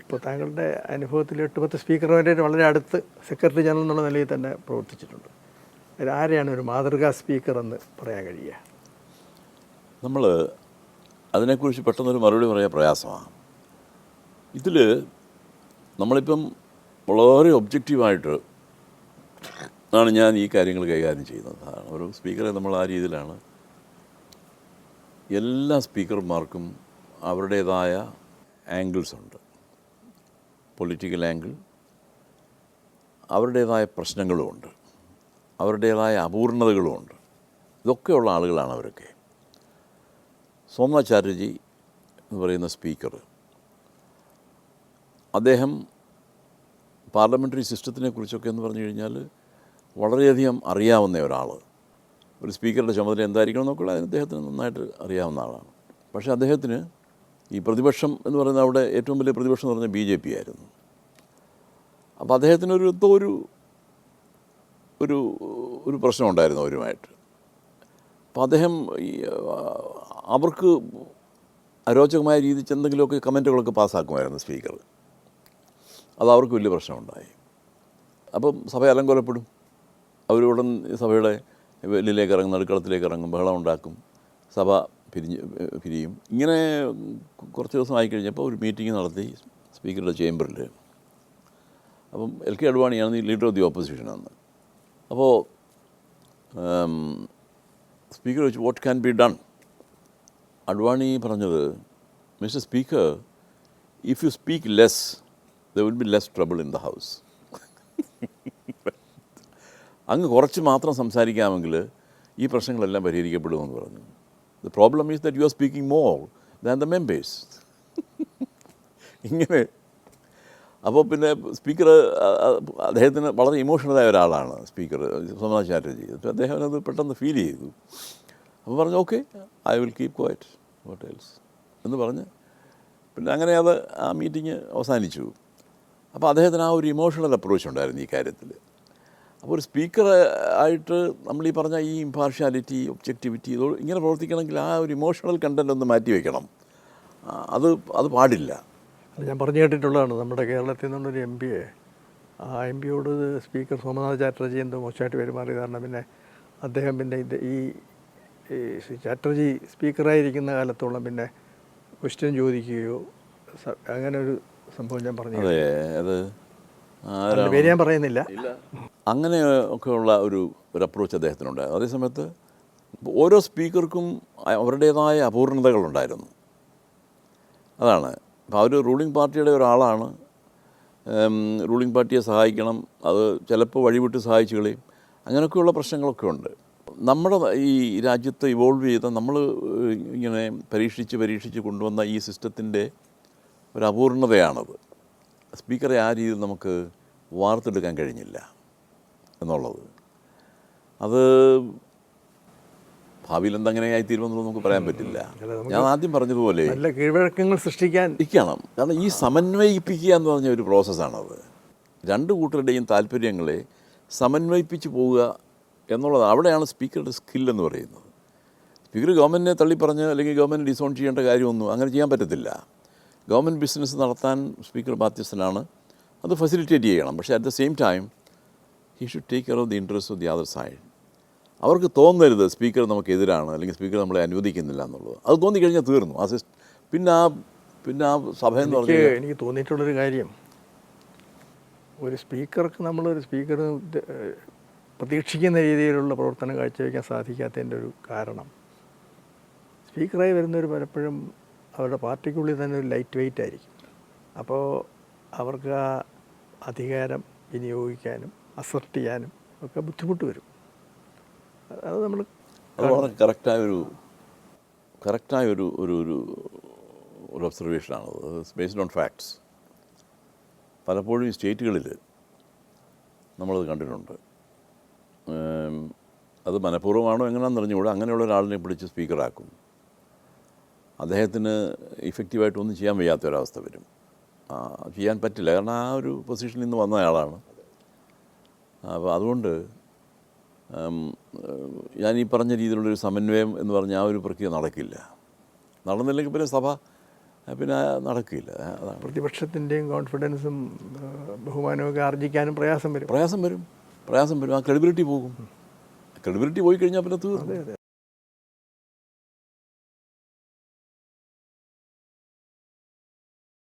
ഇപ്പോൾ താങ്കളുടെ അനുഭവത്തിൽ 8-10 സ്പീക്കർമാരായിട്ട് വളരെ അടുത്ത് സെക്രട്ടറി ജനറൽ എന്നുള്ള നിലയിൽ തന്നെ പ്രവർത്തിച്ചിട്ടുണ്ട്. അതിൽ ആരെയാണ് ഒരു മാതൃകാ സ്പീക്കർ എന്ന് പറയാൻ കഴിയുക? നമ്മൾ അതിനെക്കുറിച്ച് പെട്ടെന്നൊരു മറുപടി പറയാൻ പ്രയാസമാണ്. ഇതിൽ നമ്മളിപ്പം വളരെ ഒബ്ജക്റ്റീവായിട്ട് ആണ് ഞാൻ ഈ കാര്യങ്ങൾ കൈകാര്യം ചെയ്യുന്നത്. ഒരു സ്പീക്കറെ നമ്മൾ ആ രീതിയിലാണ്. എല്ലാ സ്പീക്കർമാർക്കും അവരുടേതായ ആംഗിൾസ് ഉണ്ട്. പൊളിറ്റിക്കൽ ആംഗിൾ, അവരുടേതായ പ്രശ്നങ്ങളുമുണ്ട്, അവരുടേതായ അപൂർണതകളുമുണ്ട്. ഇതൊക്കെയുള്ള ആളുകളാണ് അവരൊക്കെ. സോമനാഥ് ചാറ്റർജി എന്ന് പറയുന്ന സ്പീക്കർ, അദ്ദേഹം പാർലമെൻ്ററി സിസ്റ്റത്തിനെ കുറിച്ചൊക്കെ എന്ന് പറഞ്ഞു കഴിഞ്ഞാൽ വളരെയധികം അറിയാവുന്ന ഒരാൾ. ഒരു സ്പീക്കറുടെ ചുമതല എന്തായിരിക്കണം എന്നൊക്കെ അദ്ദേഹത്തിന് നന്നായിട്ട് അറിയാവുന്ന ആളാണ്. പക്ഷേ അദ്ദേഹത്തിന് ഈ പ്രതിപക്ഷം എന്ന് പറയുന്നത്, അവിടെ ഏറ്റവും വലിയ പ്രതിപക്ഷം എന്ന് പറഞ്ഞാൽ BJP ആയിരുന്നു. അപ്പോൾ അദ്ദേഹത്തിനൊരു എന്തോ ഒരു പ്രശ്നമുണ്ടായിരുന്നു അവരുമായിട്ട്. അപ്പോൾ അദ്ദേഹം അവർക്ക് അരോചകമായ രീതിയിൽ എന്തെങ്കിലുമൊക്കെ കമൻറ്റുകളൊക്കെ പാസ്സാക്കുമായിരുന്നു സ്പീക്കർ. അത് അവർക്ക് വലിയ പ്രശ്നമുണ്ടായി. അപ്പം സഭ അലങ്കോലപ്പെടും. അവരുടൻ സഭയുടെ വെല്ലിലേക്ക് ഇറങ്ങും, നടുക്കളത്തിലേക്ക് ഇറങ്ങും, ബഹളം ഉണ്ടാക്കും, സഭ പിരിയും. ഇങ്ങനെ കുറച്ച് ദിവസം ആയിക്കഴിഞ്ഞപ്പോൾ ഒരു മീറ്റിംഗ് നടത്തി സ്പീക്കറുടെ ചേംബറിൽ. അപ്പം LK അഡ്വാണിയാണ് ലീഡർ ഓഫ് ദി ഓപ്പോസിഷൻ അന്ന്. അപ്പോൾ സ്പീക്കർ ചോദിച്ചു, വാട്ട് ക്യാൻ ബി ഡൺ? അഡ്വാണി പറഞ്ഞത്, mister speaker, if you speak less there will be less trouble in the house. അങ്ങ് കുറച്ച് മാത്രം സംസാരിക്കാമെങ്കിൽ ഈ പ്രശ്നങ്ങളെല്ലാം പരിഹരിക്കപ്പെടുമെന്ന് പറഞ്ഞു. The problem is that you are speaking more than the members. ഇങ്ങനെ അപ്പോൾ പിന്നെ സ്പീക്കർ, അദ്ദേഹത്തിന് വളരെ ഇമോഷണലായ ഒരാളാണ് സ്പീക്കർ സോമനാഥ് ചാറ്റർജി. അദ്ദേഹം അത് പെട്ടെന്ന് ഫീൽ ചെയ്തു. അപ്പോൾ പറഞ്ഞു, okay, I will keep quiet, what else എന്ന് പറഞ്ഞ് പിന്നെ അങ്ങനെ അത് ആ മീറ്റിംഗ് അവസാനിച്ചു. അപ്പോൾ അദ്ദേഹത്തിന് ആ ഒരു ഇമോഷണൽ അപ്രോച്ച് ഉണ്ടായിരുന്നു ഈ കാര്യത്തിൽ. അപ്പോൾ ഒരു സ്പീക്കർ ആയിട്ട് നമ്മൾ ഈ പറഞ്ഞ ഈ ഇംപാർഷ്യാലിറ്റി, ഒബ്ജക്റ്റിവിറ്റി, ഇങ്ങനെ പ്രവർത്തിക്കണമെങ്കിൽ ആ ഒരു ഇമോഷണൽ കണ്ടൻറ്റ് ഒന്ന് മാറ്റി വയ്ക്കണം. അത് പാടില്ല. ഞാൻ പറഞ്ഞു കേട്ടിട്ടുള്ളതാണ്. നമ്മുടെ കേരളത്തിൽ നിന്നുള്ളൊരു MP, ആ MP യോട് സ്പീക്കർ സോമനാഥ് ചാറ്റർജി എന്തോ മോശമായിട്ട് പെരുമാറി കാരണം പിന്നെ അദ്ദേഹം പിന്നെ ഈ ചാറ്റർജി സ്പീക്കറായിരിക്കുന്ന കാലത്തോളം പിന്നെ ക്വസ്റ്റ്യൻ ചോദിക്കുകയോ അങ്ങനെ ഒരു സംഭവം ഞാൻ പറഞ്ഞു. അതെ, അത് പേര് ഞാൻ പറയുന്നില്ല. അങ്ങനെ ഒക്കെയുള്ള ഒരു അപ്രോച്ച് അദ്ദേഹത്തിനുണ്ടായിരുന്നു. അതേസമയത്ത് ഓരോ സ്പീക്കർക്കും അവരുടേതായ അപൂർണതകളുണ്ടായിരുന്നു. അതാണ്. അപ്പോൾ അവർ റൂളിംഗ് പാർട്ടിയുടെ ഒരാളാണ്. റൂളിംഗ് പാർട്ടിയെ സഹായിക്കണം, അത് ചിലപ്പോൾ വഴിവിട്ട് സഹായിച്ചു കളയും. അങ്ങനെയൊക്കെയുള്ള പ്രശ്നങ്ങളൊക്കെ ഉണ്ട്. നമ്മുടെ ഈ രാജ്യത്ത് ഇവോൾവ് ചെയ്ത, നമ്മൾ ഇങ്ങനെ പരീക്ഷിച്ച് കൊണ്ടുവന്ന ഈ സിസ്റ്റത്തിൻ്റെ ഒരു അപൂർണതയാണത്. സ്പീക്കറെ ആ രീതിയിൽ നമുക്ക് വാർത്തെടുക്കാൻ കഴിഞ്ഞില്ല എന്നുള്ളത്. അത് ഭാവിയിൽ എന്തെങ്ങനെയായി തീരുമെന്നുള്ളത് നമുക്ക് പറയാൻ പറ്റില്ല. ഞാൻ ആദ്യം പറഞ്ഞതുപോലെ നല്ല കീഴ്വഴക്കങ്ങൾ സൃഷ്ടിക്കണം. കാരണം ഈ സമന്വയിപ്പിക്കുക എന്ന് പറഞ്ഞ ഒരു പ്രോസസ്സാണത്. രണ്ട് കൂട്ടരുടെയും താല്പര്യങ്ങളെ സമന്വയിപ്പിച്ച് പോവുക എന്നുള്ളത്, അവിടെയാണ് സ്പീക്കറുടെ സ്കില്ലെന്ന് പറയുന്നത്. സ്പീക്കർ ഗവൺമെൻറ്റിനെ തള്ളിപ്പറഞ്ഞ് അല്ലെങ്കിൽ ഗവൺമെൻറ് ഡിസോൺ ചെയ്യേണ്ട കാര്യമൊന്നും അങ്ങനെ ചെയ്യാൻ പറ്റത്തില്ല. ഗവൺമെൻറ് ബിസിനസ് നടത്താൻ സ്പീക്കർ ബാധ്യസ്ഥനാണ്, അത് ഫെസിലിറ്റേറ്റ് ചെയ്യണം. പക്ഷേ at the same time he should take care of the interest of the other side. അവർക്ക് തോന്നരുത് സ്പീക്കർ നമുക്കെതിരാണ് അല്ലെങ്കിൽ സ്പീക്കർ നമ്മളെ അനുവദിക്കുന്നില്ല എന്നുള്ളത്. അത് തോന്നിക്കഴിഞ്ഞാൽ തീർന്നു. പിന്നെ ആ സഭയെന്ന് പറഞ്ഞാൽ എനിക്ക് തോന്നിയിട്ടുള്ളൊരു കാര്യം, ഒരു സ്പീക്കർക്ക് നമ്മളൊരു സ്പീക്കർ പ്രതീക്ഷിക്കുന്ന രീതിയിലുള്ള പ്രവർത്തനം കാഴ്ചവെക്കാൻ സാധിക്കാത്തതിൻ്റെ ഒരു കാരണം, സ്പീക്കറായി വരുന്നവർ പലപ്പോഴും അവരുടെ പാർട്ടിക്കുള്ളിൽ തന്നെ ഒരു ലൈറ്റ് വെയിറ്റ് ആയിരിക്കും. അപ്പോൾ അവർക്ക് ആ അധികാരം വിനിയോഗിക്കാനും അസർട്ട് ചെയ്യാനും ഒക്കെ ബുദ്ധിമുട്ട് വരും. അത് നമ്മൾ വളരെ കറക്റ്റായ ഒരു ഒബ്സർവേഷനാണത്. Based on facts. പലപ്പോഴും ഈ സ്റ്റേറ്റുകളിൽ നമ്മളത് കണ്ടിട്ടുണ്ട്. അത് മനഃപൂർവ്വമാണോ എങ്ങനെയാണെന്ന് അറിഞ്ഞുകൂടാ, അങ്ങനെയുള്ള ഒരാളിനെ പിടിച്ച് സ്പീക്കറാക്കും. അദ്ദേഹത്തിന് ഇഫക്റ്റീവായിട്ടൊന്നും ചെയ്യാൻ വയ്യാത്തൊരവസ്ഥ വരും. ചെയ്യാൻ പറ്റില്ല, കാരണം ആ ഒരു പൊസിഷനിൽ നിന്ന് വന്ന ആളാണ്. അപ്പോൾ അതുകൊണ്ട് ഞാൻ ഈ പറഞ്ഞ രീതിയിലുള്ളൊരു സമന്വയം എന്ന് പറഞ്ഞാൽ ആ ഒരു പ്രക്രിയ നടക്കില്ല. നടന്നില്ലെങ്കിൽ പിന്നെ സഭ പിന്നെ നടക്കില്ല. അതാണ് പ്രതിപക്ഷത്തിൻ്റെയും കോൺഫിഡൻസും ബഹുമാനവും ഒക്കെ ആർജിക്കാനും പ്രയാസം വരും. പ്രയാസം വരും. ആ ക്രെഡിബിലിറ്റി പോകും. ക്രെഡിബിലിറ്റി പോയി കഴിഞ്ഞാൽ പിന്നെ തീർന്നു.